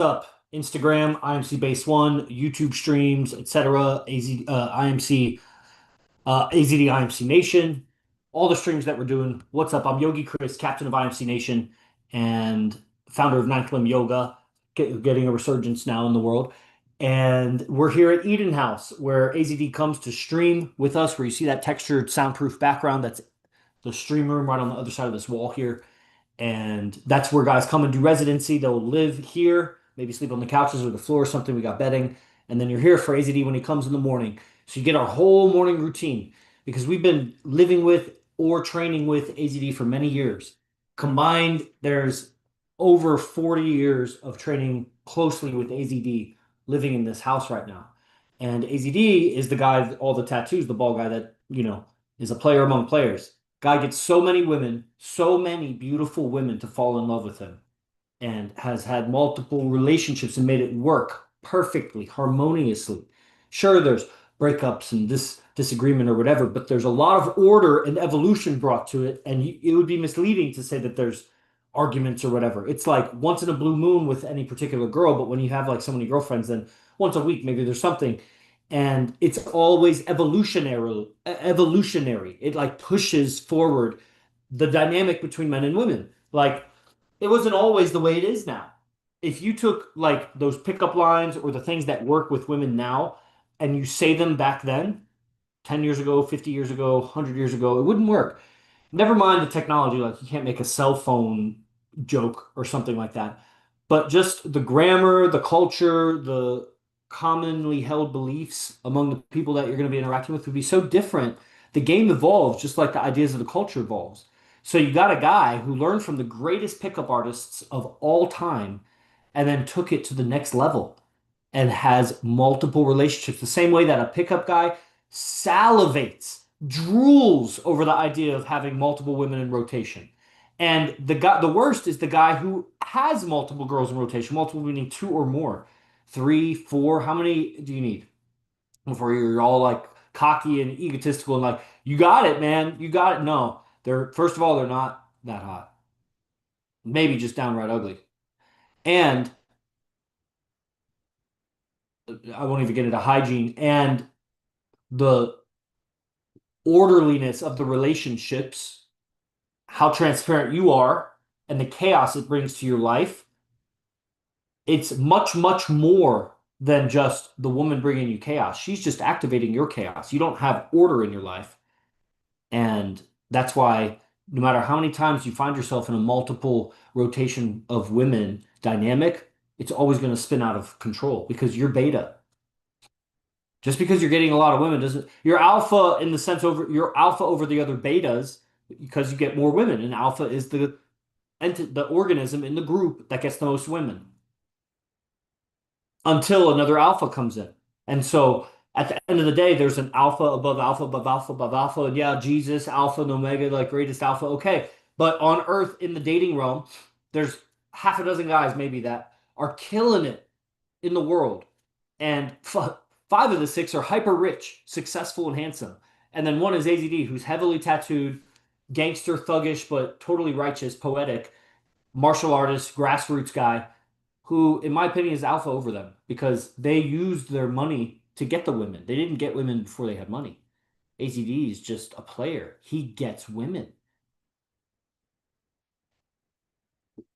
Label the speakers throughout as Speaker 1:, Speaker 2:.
Speaker 1: Up? Instagram, IMC Base One, YouTube streams, etc. IMC, AZD, IMC Nation, all the streams that we're doing. What's up? I'm Yogi Chris, captain of IMC Nation and founder of Ninth Limb Yoga, getting a resurgence now in the world. And we're here at Eden House, where AZD comes to stream with us, where you see that textured soundproof background. That's the stream room right on the other side of this wall here. And that's where guys come and do residency. They'll live here, maybe sleep on the couches or the floor or something. We got bedding. And then you're here for AZD when he comes in the morning. So you get our whole morning routine because we've been living with or training with AZD for many years. Combined, there's over 40 years of training closely with AZD living in this house right now. And AZD is the guy, all the tattoos, the bald guy that, is a player among players. Guy gets so many women, so many beautiful women to fall in love with him, and has had multiple relationships and made it work perfectly, harmoniously. Sure, there's breakups and disagreement or whatever, but there's a lot of order and evolution brought to it, and it would be misleading to say that there's arguments or whatever. It's like once in a blue moon with any particular girl, but when you have like so many girlfriends, then once a week maybe there's something, and it's always evolutionary. It like pushes forward the dynamic between men and women. Like it wasn't always the way it is now. If you took like those pickup lines or the things that work with women now and you say them back then, 10 years ago, 50 years ago, 100 years ago, it wouldn't work. Never mind the technology, like you can't make a cell phone joke or something like that. But just the grammar, the culture, the commonly held beliefs among the people that you're going to be interacting with would be so different. The game evolves just like the ideas of the culture evolves. So you got a guy who learned from the greatest pickup artists of all time and then took it to the next level and has multiple relationships. The same way that a pickup guy salivates, drools over the idea of having multiple women in rotation. And the worst is the guy who has multiple girls in rotation, multiple meaning two or more, three, four. How many do you need before you're all like cocky and egotistical and like, you got it, man, you got it? No, they're first of all, they're not that hot, maybe just downright ugly. And I won't even get into hygiene and the orderliness of the relationships, how transparent you are, and the chaos it brings to your life. It's much, much more than just the woman bringing you chaos. She's just activating your chaos. You don't have order in your life. And that's why no matter how many times you find yourself in a multiple rotation of women dynamic, it's always going to spin out of control because you're beta. Just because you're getting a lot of women doesn't you're alpha in the sense over you're alpha over the other betas because you get more women, and alpha is the organism in the group that gets the most women until another alpha comes in. And so at the end of the day, there's an alpha above alpha above alpha above alpha. And yeah, Jesus, alpha and omega, like greatest alpha. Okay. But on Earth in the dating realm, there's half a dozen guys maybe that are killing it in the world. And five of the six are hyper rich, successful, and handsome. And then one is AZD, who's heavily tattooed, gangster, thuggish, but totally righteous, poetic, martial artist, grassroots guy who, in my opinion, is alpha over them because they used their money to get the women. They didn't get women before they had money. AZD is just a player. He gets women.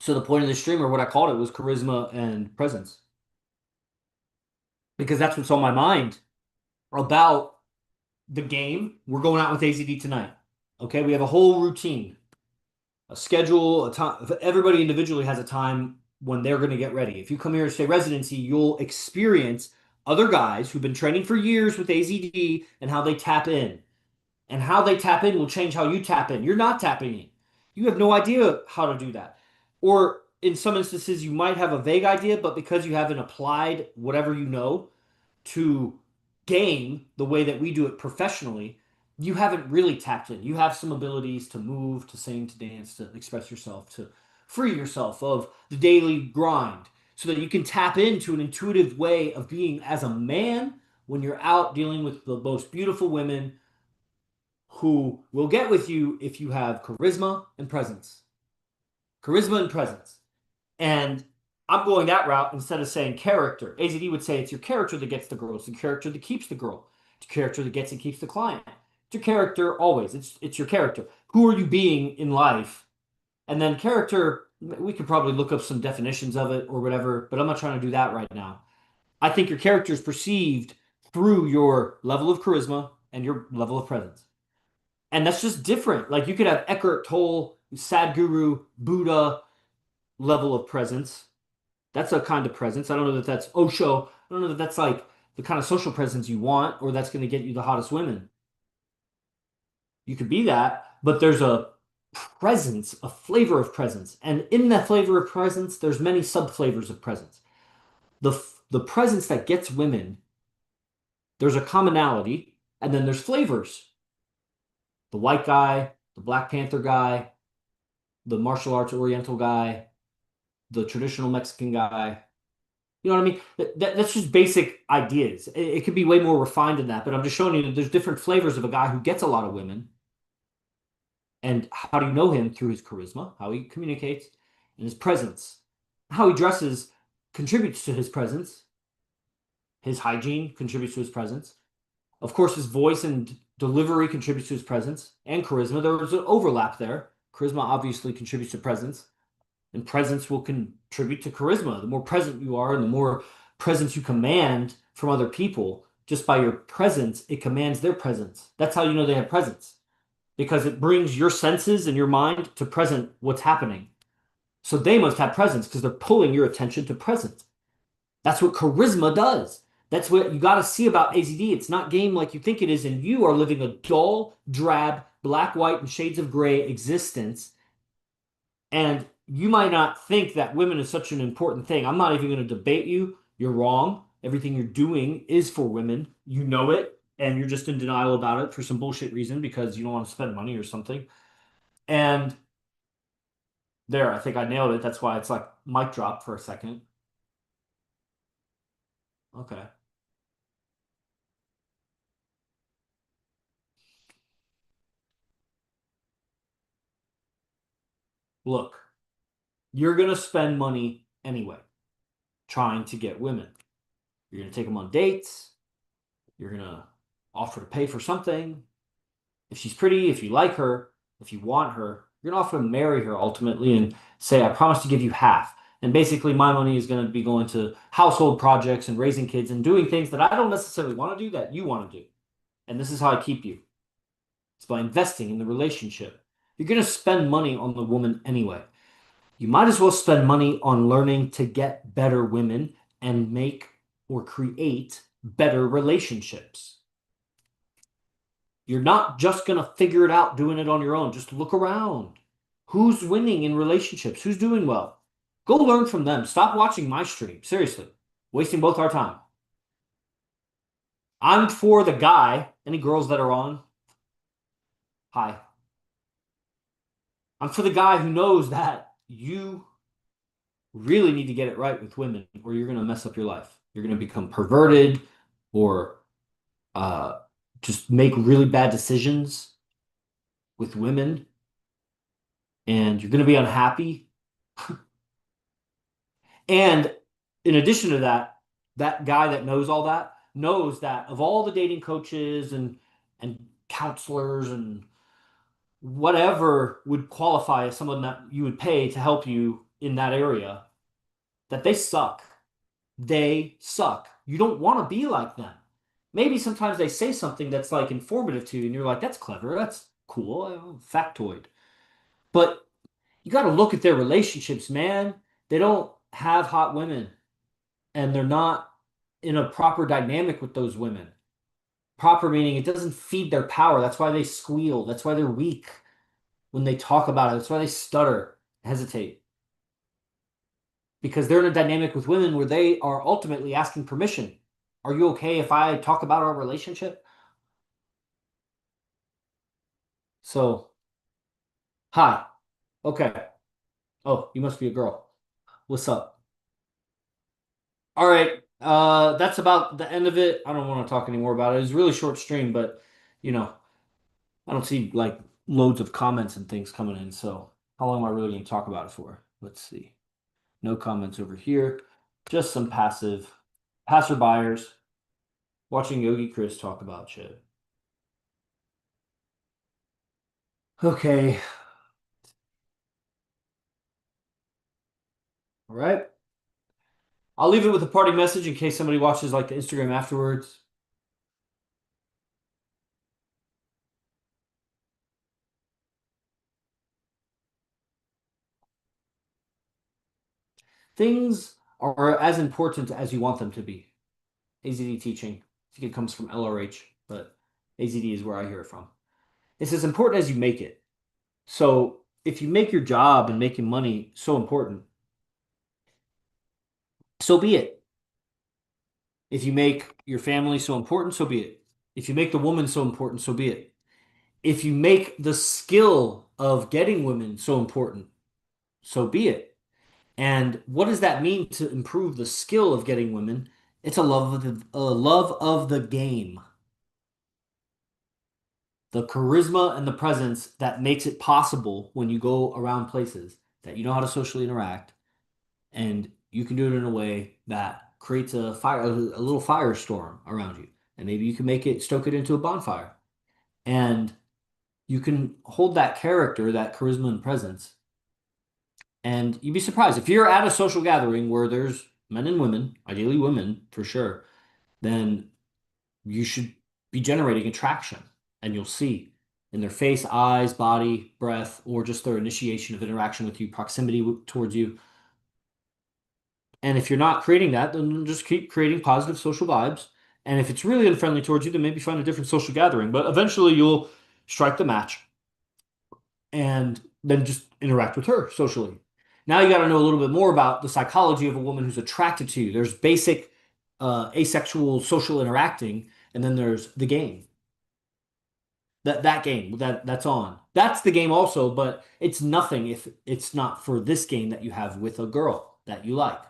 Speaker 1: So the point of the stream, or what I called it, was charisma and presence. Because that's what's on my mind about the game. We're going out with AZD tonight. Okay, we have a whole routine, a schedule, a time. Everybody individually has a time when they're going to get ready. If you come here to stay residency, you'll experience other guys who've been training for years with AZD and how they tap in. And how they tap in will change how you tap in. You're not tapping in. You have no idea how to do that. Or in some instances, you might have a vague idea, but because you haven't applied whatever you know to game the way that we do it professionally, you haven't really tapped in. You have some abilities to move, to sing, to dance, to express yourself, to free yourself of the daily grind so that you can tap into an intuitive way of being as a man when you're out dealing with the most beautiful women who will get with you if you have charisma and presence. Charisma and presence. And I'm going that route instead of saying character. AZD would say it's your character that gets the girl. It's the character that keeps the girl. It's your character that gets and keeps the client. It's your character always. It's your character. Who are you being in life? And then character, we could probably look up some definitions of it or whatever, but I'm not trying to do that right now. I think your character is perceived through your level of charisma and your level of presence. And that's just different. Like you could have Eckhart Tolle, Sadhguru, Buddha level of presence. That's a kind of presence. I don't know that that's Osho. I don't know that that's like the kind of social presence you want or that's going to get you the hottest women. You could be that, but there's a presence, a flavor of presence. And in that flavor of presence, there's many sub-flavors of presence. The presence that gets women, there's a commonality, and then there's flavors. The white guy, the Black Panther guy, the martial arts Oriental guy, the traditional Mexican guy. You know what I mean? That's just basic ideas. It could be way more refined than that, but I'm just showing you that there's different flavors of a guy who gets a lot of women. And how do you know him? Through his charisma, how he communicates, and his presence. How he dresses contributes to his presence. His hygiene contributes to his presence. Of course, his voice and delivery contributes to his presence and charisma. There was an overlap there. Charisma obviously contributes to presence, and presence will contribute to charisma. The more present you are and the more presence you command from other people, just by your presence, it commands their presence. That's how you know they have presence because it brings your senses and your mind to present what's happening. So they must have presence because they're pulling your attention to presence. That's what charisma does. That's what you got to see about AZD. It's not game like you think it is, and you are living a dull, drab, black, white, and shades of gray existence. And you might not think that women is such an important thing. I'm not even going to debate you. You're wrong. Everything you're doing is for women. You know it, and you're just in denial about it for some bullshit reason because you don't want to spend money or something. And there, I think I nailed it. That's why it's like mic drop for a second. Okay. Look, you're going to spend money anyway trying to get women. You're going to take them on dates. You're going to offer to pay for something. If she's pretty, if you like her, if you want her, you're going to offer to marry her ultimately and say, I promise to give you half. And basically, my money is going to be going to household projects and raising kids and doing things that I don't necessarily want to do that you want to do. And this is how I keep you. It's by investing in the relationship. You're going to spend money on the woman anyway. You might as well spend money on learning to get better women and make or create better relationships. You're not just going to figure it out doing it on your own. Just look around. Who's winning in relationships? Who's doing well? Go learn from them. Stop watching my stream. Seriously. Wasting both our time. I'm for the guy. Any girls that are on? Hi. I'm for the guy who knows that you really need to get it right with women or you're going to mess up your life. You're going to become perverted or uh, just make really bad decisions with women and you're going to be unhappy. And in addition to that, that guy that knows all that knows that of all the dating coaches and counselors and whatever would qualify as someone that you would pay to help you in that area, that they suck. They suck. You don't want to be like them. Maybe sometimes they say something that's like informative to you, and you're like, that's clever, that's cool, factoid. But you got to look at their relationships, man. They don't have hot women, and they're not in a proper dynamic with those women. Proper meaning it doesn't feed their power. That's why they squeal. That's why they're weak when they talk about it. That's why they stutter, hesitate. Because they're in a dynamic with women where they are ultimately asking permission. Are you okay if I talk about our relationship? So, hi. Okay. Oh, you must be a girl. What's up? All right. That's about the end of it. I don't want to talk anymore about it. It's a really short stream, but you know, I don't see like loads of comments and things coming in. So, how long am I really going to talk about it for? Let's see. No comments over here. Just some passerbyers watching Yogi Chris talk about shit. Okay. All right. I'll leave it with a party message in case somebody watches like the Instagram afterwards. Things are as important as you want them to be. AZD teaching. I think it comes from LRH, but AZD is where I hear it from. It's as important as you make it. So if you make your job and making money so important, so be it. If you make your family so important, so be it. If you make the woman so important, so be it. If you make the skill of getting women so important, so be it. And what does that mean to improve the skill of getting women? It's a love of the game, the charisma and the presence that makes it possible when you go around places that you know how to socially interact, and you can do it in a way that creates a little firestorm around you, and maybe you can stoke it into a bonfire, and you can hold that character, that charisma and presence, and you'd be surprised if you're at a social gathering where there's men and women, ideally women for sure, then you should be generating attraction, and you'll see in their face, eyes, body, breath, or just their initiation of interaction with you, proximity towards you. And if you're not creating that, then just keep creating positive social vibes. And if it's really unfriendly towards you, then maybe find a different social gathering. But eventually you'll strike the match and then just interact with her socially. Now you got to know a little bit more about the psychology of a woman who's attracted to you. There's basic asexual social interacting, and then there's the game. That game that's on. That's the game also, but it's nothing if it's not for this game that you have with a girl that you like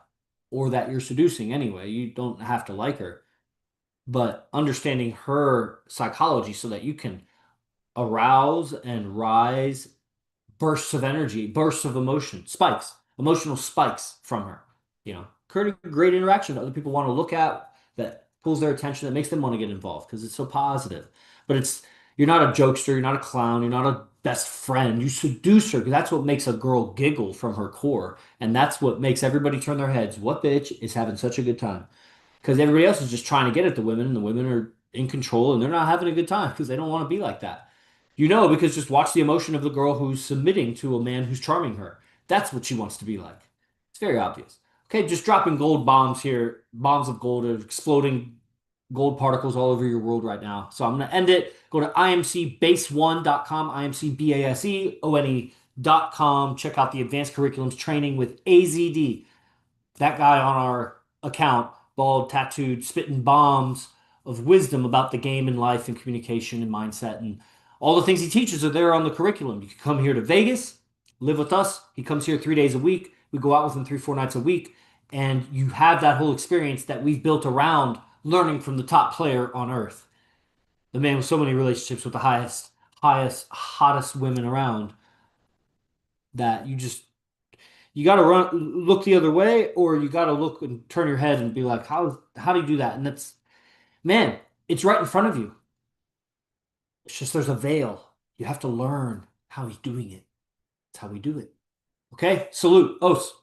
Speaker 1: or that you're seducing anyway. You don't have to like her, but understanding her psychology so that you can arouse and rise bursts of energy, bursts of emotion, spikes, emotional spikes from her. Creating great interaction that other people want to look at, that pulls their attention, that makes them want to get involved because it's so positive. But you're not a jokester, you're not a clown, you're not a best friend. You seduce her because that's what makes a girl giggle from her core, and that's what makes everybody turn their heads. What bitch is having such a good time? Because everybody else is just trying to get at the women, and the women are in control, and they're not having a good time because they don't want to be like that. Because just watch the emotion of the girl who's submitting to a man who's charming her. That's what she wants to be like. It's very obvious. Okay, just dropping gold bombs here, bombs of gold are exploding gold particles all over your world right now. So I'm going to end it. Go to imcbase1.com, imcbaseone.com. Check out the advanced curriculums training with AZD, that guy on our account, bald, tattooed, spitting bombs of wisdom about the game and life and communication and mindset. And all the things he teaches are there on the curriculum. You can come here to Vegas, live with us. He comes here 3 days a week. We go out with him 3, 4 nights a week. And you have that whole experience that we've built around learning from the top player on earth. The man with so many relationships with the hottest women around, that you got to look the other way, or you got to look and turn your head and be like, how do you do that? And man, it's right in front of you. It's just there's a veil. You have to learn how he's doing it. That's how we do it. Okay, salute, os.